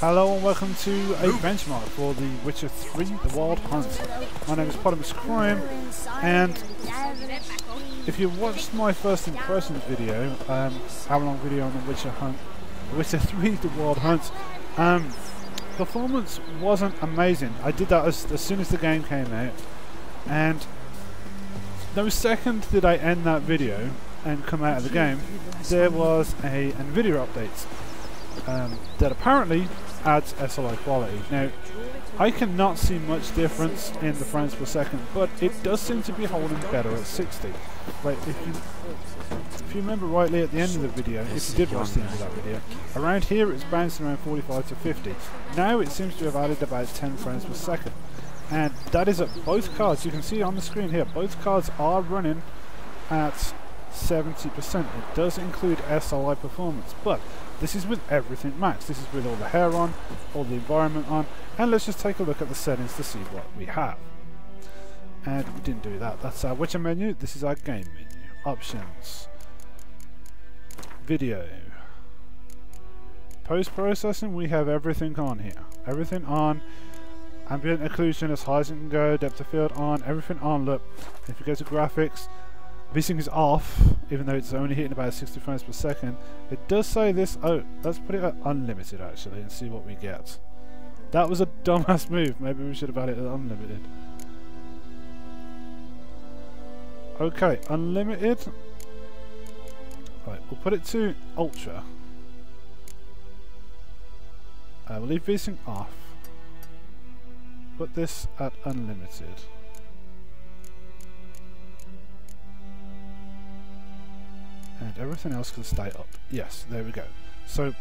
Hello and welcome to a benchmark for The Witcher 3 The Wild Hunt. My name is Potamus Crime, and if you watched my first impressions video, hour-long video on The Witcher 3 The Wild Hunt, performance wasn't amazing. I did that as soon as the game came out, and no second did I end that video and come out of the game, there was a Nvidia update that apparently adds SLI quality. Now, I cannot see much difference in the frames per second, but it does seem to be holding better at 60. Like, if you remember rightly at the end of the video, if you did watch the end of that video, around here it's bouncing around 45 to 50. Now it seems to have added about 10 frames per second. And that is at both cards. You can see on the screen here, both cards are running at 70%. It does include SLI performance, but this is with everything maxed. This is with all the hair on, all the environment on, and let's just take a look at the settings to see what we have. And we didn't do that. That's our Witcher menu. This is our game menu. Options. Video. Post-processing, we have everything on here. Everything on. Ambient occlusion as high as it can go. Depth of field on. Everything on. Look, if you go to graphics, VSync is off, even though it's only hitting about 60 frames per second. It does say this. Oh, let's put it at unlimited actually and see what we get. That was a dumbass move. Maybe we should have had it at unlimited. Okay, unlimited. Right, we'll put it to ultra. We'll leave VSync off. Put this at unlimited. And everything else can stay up. Yes, there we go. So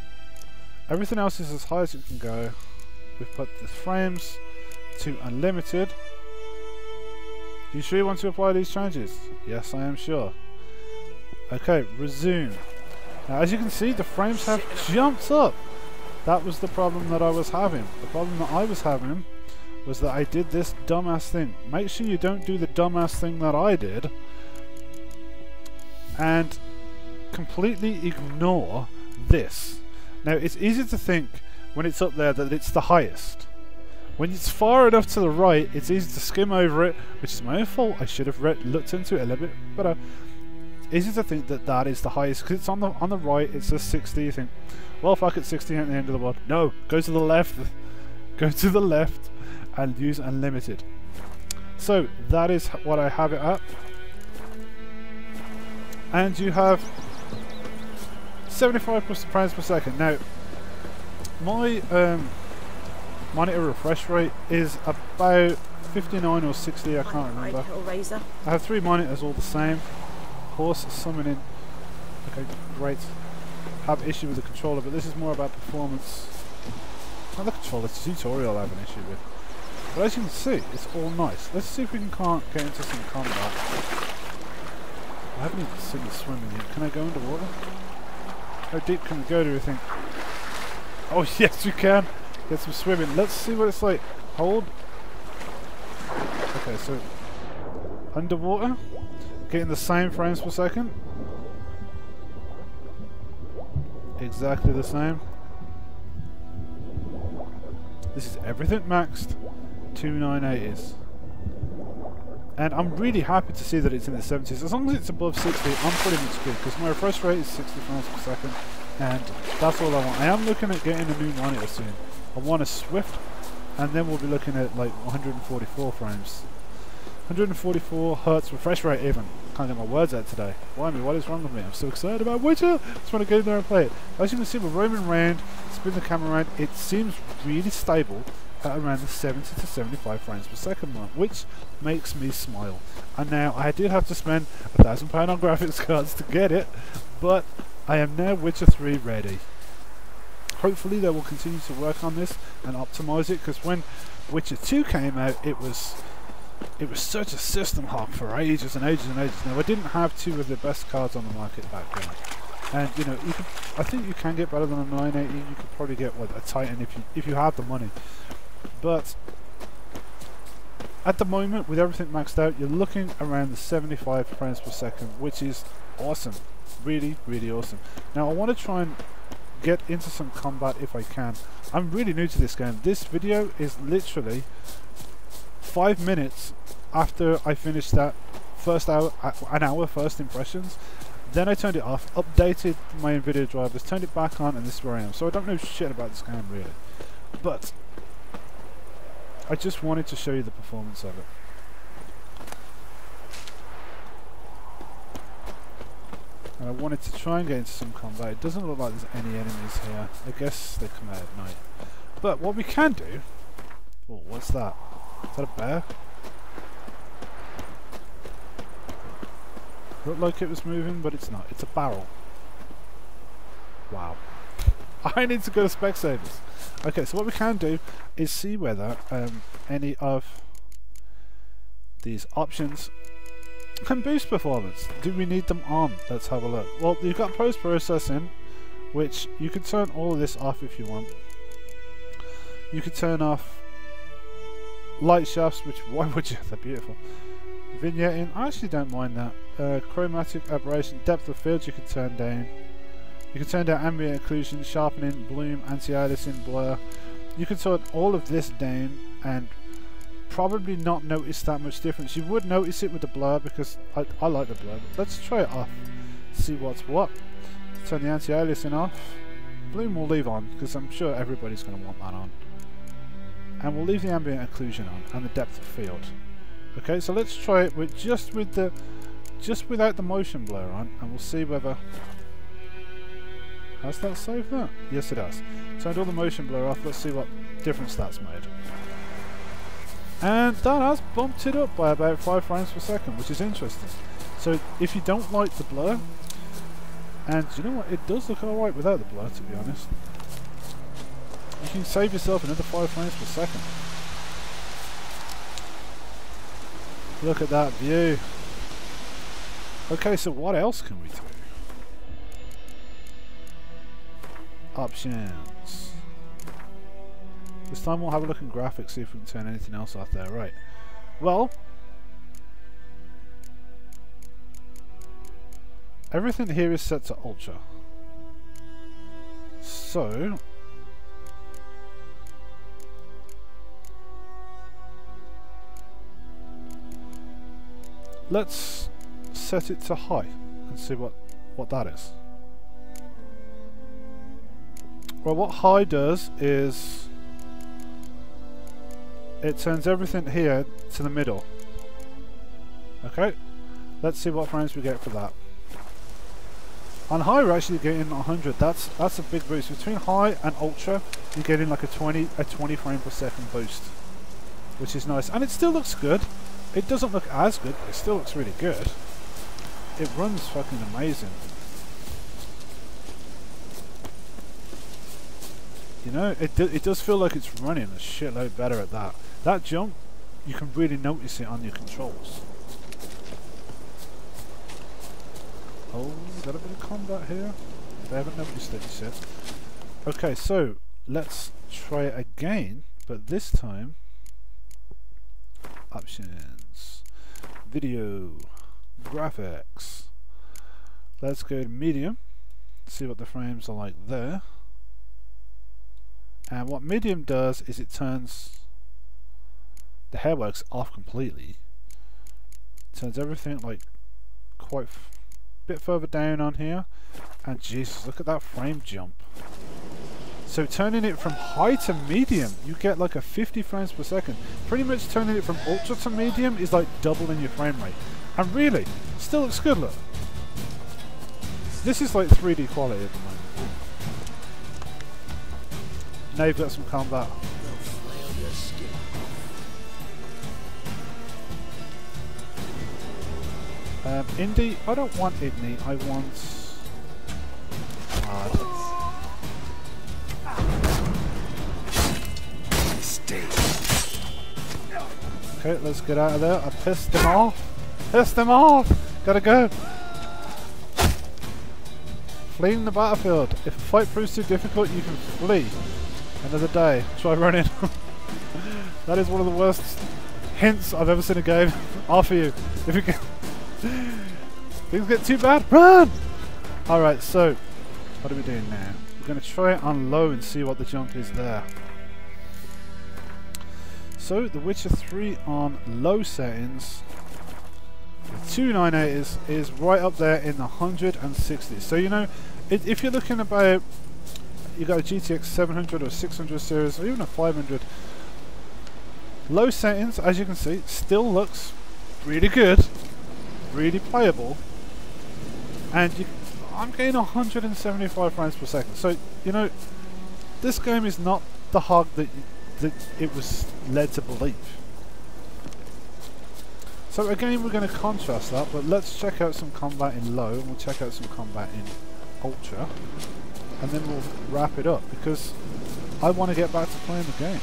everything else is as high as it can go. We've put the frames to unlimited. You sure you want to apply these changes? Yes, I am sure. Okay, resume. Now as you can see, the frames have jumped up. That was the problem that I was having. The problem that I was having was that I did this dumbass thing. Make sure you don't do the dumbass thing that I did and completely ignore this. Now it's easy to think when it's up there that it's the highest. When it's far enough to the right, it's easy to skim over it, which is my own fault. I should have looked into it a little bit better. Easy to think that that is the highest because it's on the right. It says 60. You think, well, fuck it, 60 at the end of the world. No, go to the left. Go to the left and use unlimited. So that is what I have it at, and you have 75 frames per second. Now, my monitor refresh rate is about 59 or 60, I can't remember. I have 3 monitors all the same. Horse summoning. Okay, great. Have issue with the controller, but this is more about performance. Not the controller, it's the tutorial I have an issue with. But as you can see, it's all nice. Let's see if we can't get into some combat. I haven't even seen the swimming yet. Can I go underwater? How deep can we go, do you think? Oh yes, we can! Get some swimming. Let's see what it's like. Hold. Okay, so underwater, getting the same frames per second. Exactly the same. This is everything maxed. 2980s. And I'm really happy to see that it's in the 70s. As long as it's above 60, I'm pretty much good, because my refresh rate is 60 frames per second, and that's all I want. I am looking at getting a new monitor soon. I want a Swift, and then we'll be looking at like 144 frames. 144 hertz refresh rate even. Can't get my words out today. Why me? What is wrong with me? I'm so excited about Witcher! Just want to get in there and play it. As you can see, we're roaming around, spin the camera around. It seems really stable at around the 70 to 75 frames per second mark, which makes me smile. And now I did have to spend £1,000 on graphics cards to get it, but I am now Witcher 3 ready. Hopefully they will continue to work on this and optimize it, because when Witcher 2 came out, it was such a system hog for ages and ages and ages. Now I didn't have 2 of the best cards on the market back then, and you know, I think you can get better than a 980. You could probably get what, a Titan if you have the money. But at the moment, with everything maxed out, you're looking around the 75 frames per second, which is awesome. Really, really awesome. Now I want to try and get into some combat if I can. I'm really new to this game. This video is literally 5 minutes after I finished that first hour, an hour first impressions. Then I turned it off, updated my Nvidia drivers, turned it back on, and this is where I am. So I don't know shit about this game really, but I just wanted to show you the performance of it. And I wanted to try and get into some combat. It doesn't look like there's any enemies here. I guess they come out at night. But what we can do... Oh, what's that? Is that a bear? Looked like it was moving, but it's not. It's a barrel. Wow. I need to go to Specsavers. Okay, so what we can do is see whether any of these options can boost performance. Do we need them on? Let's have a look. Well, you've got post-processing, which you can turn all of this off if you want. You could turn off light shafts, which, why would you? They're beautiful. Vignetting, I actually don't mind that. Chromatic aberration, depth of field you can turn down. You can turn down ambient occlusion, sharpening, bloom, anti-aliasing, blur. You can turn all of this down and probably not notice that much difference. You would notice it with the blur because I like the blur. But let's try it off, see what's what. Turn the anti-aliasing off. Bloom we'll leave on because I'm sure everybody's going to want that on. And we'll leave the ambient occlusion on and the depth of field. Okay, so let's try it with just without the motion blur on, and we'll see whether... Has that saved that? Yes, it has. Turned all the motion blur off. Let's see what difference that's made. And that has bumped it up by about 5 frames per second, which is interesting. So if you don't like the blur, and you know what, it does look alright without the blur, to be honest. You can save yourself another 5 frames per second. Look at that view. Okay, so what else can we do? Options. This time we'll have a look in graphics, see if we can turn anything else off there. Right. Well, everything here is set to ultra. So let's set it to high and see what that is. Well, what high does is it turns everything here to the middle. Okay, let's see what frames we get for that. On high we're actually getting 100. That's a big boost. Between high and ultra you're getting like a 20 frame per second boost, which is nice, and it still looks good. It doesn't look as good, but it still looks really good. It runs fucking amazing. You know, it does feel like it's running a shitload better at that. That jump, you can really notice it on your controls. Oh, is that a bit of combat here? They haven't noticed it yet. Okay, so let's try it again, but this time options, video, graphics. Let's go to medium, see what the frames are like there. And what medium does is it turns the hairworks off completely. Turns everything like quite a bit further down on here. And Jesus, look at that frame jump. So turning it from high to medium, you get like a 50 frames per second. Pretty much turning it from ultra to medium is like doubling your frame rate. And really, still looks good, look. This is like 3D quality at the moment. Now you've got some combat. Indie, I don't want Indie, I want hard. Okay, let's get out of there. I pissed him off. Pissed him off! Gotta go. Fleeing the battlefield. If a fight proves too difficult, you can flee. Another day. Try running. That is one of the worst hints I've ever seen a game offer you. If you get things get too bad, run! Alright, so what are we doing now? We're going to try it on low and see what the jump is there. So The Witcher 3 on low settings, 298 is right up there in the 160s. So you know, if you're looking about, you got a GTX 700 or 600 series or even a 500, low settings, as you can see, still looks really good, really playable, and I'm getting 175 frames per second. So you know, this game is not the hog that it was led to believe. So again, we're going to contrast that, but let's check out some combat in low, and we'll check out some combat in ultra, and then we'll wrap it up, because I want to get back to playing the game.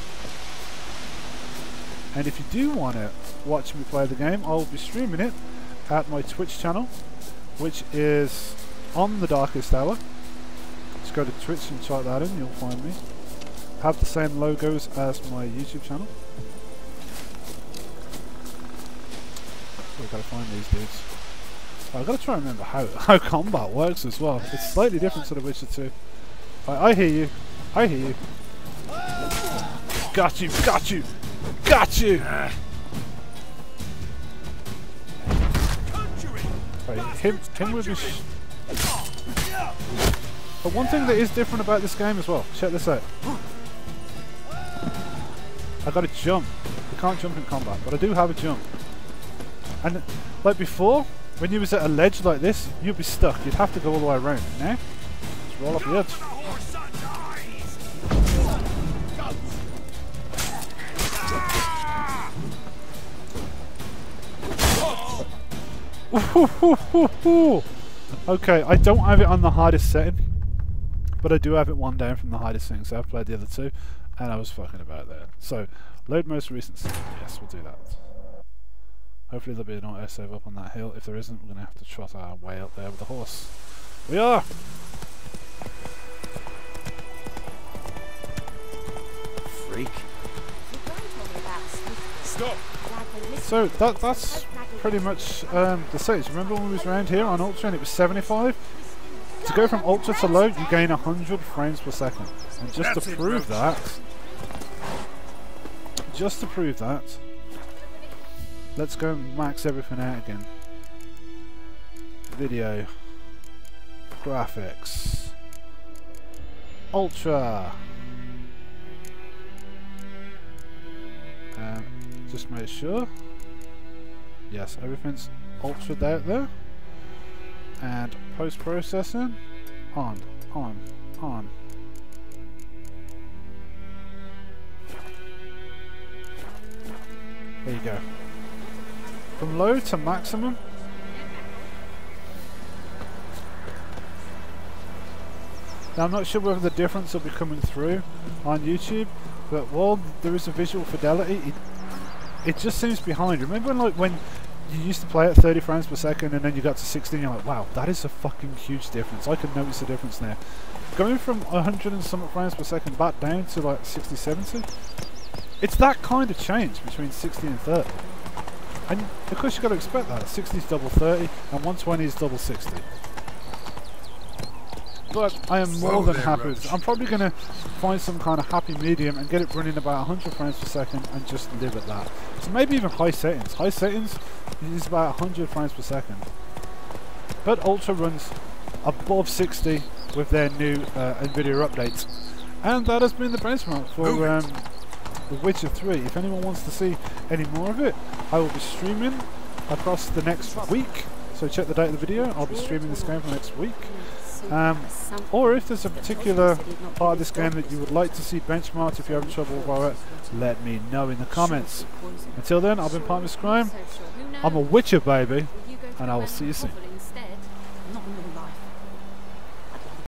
And if you do want to watch me play the game, I'll be streaming it at my Twitch channel, which is On the Darkest Hour. Just go to Twitch and type that in, you'll find me. Have the same logos as my YouTube channel. We've got to find these dudes. I've got to try and remember how combat works as well. It's slightly different to The Witcher 2. I hear you. I hear you. Got you. Got you. Got you. Right, him with his. But one thing that is different about this game as well. Check this out. I got to jump. I can't jump in combat, but I do have a jump. And like before, when you was at a ledge like this, you'd be stuck. You'd have to go all the way around. Now, just roll off the edge. Okay, I don't have it on the hardest setting, but I do have it one down from the hardest setting, so I've played the other two, and I was fucking about there. So, load most recent setting. Yes, we'll do that. Hopefully there'll be an auto save up on that hill. If there isn't, we're going to have to trot our way up there with the horse. We are! Freak. Stop! So that's pretty much the settings. Remember when we was around here on Ultra and it was 75? To go from Ultra to low, you gain 100 frames per second. And just to prove that, let's go and max everything out again. Video, graphics, Ultra. Just make sure. Yes, everything's ultra'd out there. And post-processing, on. There you go. From low to maximum. Now I'm not sure whether the difference will be coming through on YouTube, but while there is a visual fidelity, it just seems behind. Remember when you used to play at 30 frames per second and then you got to 60 and you're like, wow, that is a fucking huge difference. I can notice the difference now. Going from 100 and some frames per second back down to like 60, 70, it's that kind of change between 60 and 30. And of course you've got to expect that. 60 is double 30 and 120 is double 60. But I am more than happy with it. I'm probably going to find some kind of happy medium and get it running about 100 frames per second and just live at that. So maybe even high settings. High settings is about 100 frames per second. But Ultra runs above 60 with their new Nvidia updates. And that has been the benchmark for The Witcher 3. If anyone wants to see any more of it, I will be streaming across the next week. So check the date of the video. I'll be streaming this game for next week. Or if there's a particular part of this game that you would like to see benchmarked, if you're having trouble with it, let me know in the comments. Until then, I've been Partner Crime. I'm a Witcher, baby, and I will see you soon.